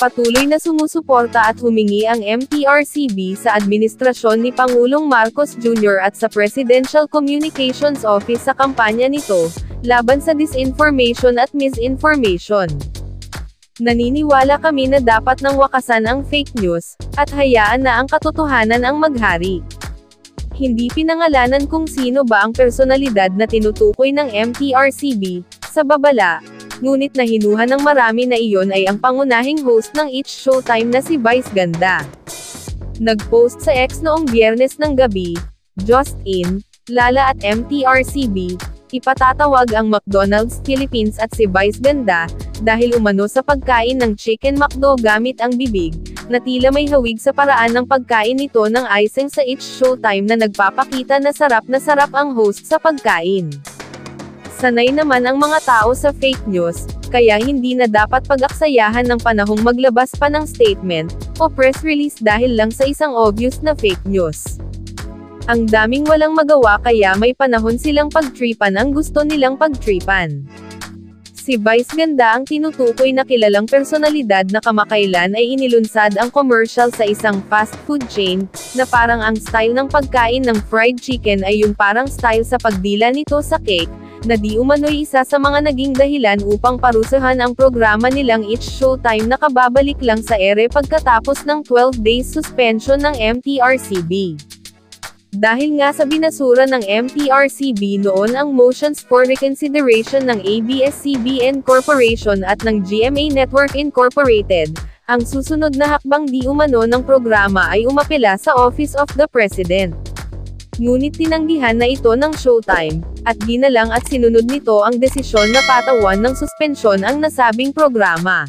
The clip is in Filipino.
Patuloy na sumusuporta at humingi ang MTRCB sa administrasyon ni Pangulong Marcos Jr. at sa Presidential Communications Office sa kampanya nito, laban sa disinformation at misinformation. Naniniwala kami na dapat nang wakasan ang fake news, at hayaan na ang katotohanan ang maghari. Hindi pinangalanan kung sino ba ang personalidad na tinutukoy ng MTRCB, sa babala, ngunit nahinuhan ng marami na iyon ay ang pangunahing host ng It's Showtime na si Vice Ganda. Nag-post sa X noong Biyernes ng gabi, Just In, Lala at MTRCB, ipatatawag ang McDonald's Philippines at si Vice Ganda, dahil umano sa pagkain ng Chicken McDo gamit ang bibig, na tila may hawig sa paraan ng pagkain nito ng icing sa It's Showtime na nagpapakita na sarap ang host sa pagkain. Sanay naman ang mga tao sa fake news, kaya hindi na dapat pag-aksayahan ng panahong maglabas pa ng statement, o press release dahil lang sa isang obvious na fake news. Ang daming walang magawa kaya may panahon silang pagtripan ang gusto nilang pagtripan. Si Vice Ganda ang tinutukoy na kilalang personalidad na kamakailan ay inilunsad ang commercial sa isang fast food chain, na parang ang style ng pagkain ng fried chicken ay yung parang style sa pagdila nito sa cake, na di umano'y isa sa mga naging dahilan upang parusahan ang programa nilang It's Showtime na kababalik lang sa ere pagkatapos ng 12 days suspension ng MTRCB. Dahil nga sa binasura ng MTRCB noon ang motions for reconsideration ng ABS-CBN Corporation at ng GMA Network Incorporated, ang susunod na hakbang di umano ng programa ay umapela sa Office of the President. Ngunit tinanggihan na ito ng Showtime, at ginalang at sinunod nito ang desisyon na patawan ng suspensyon ang nasabing programa.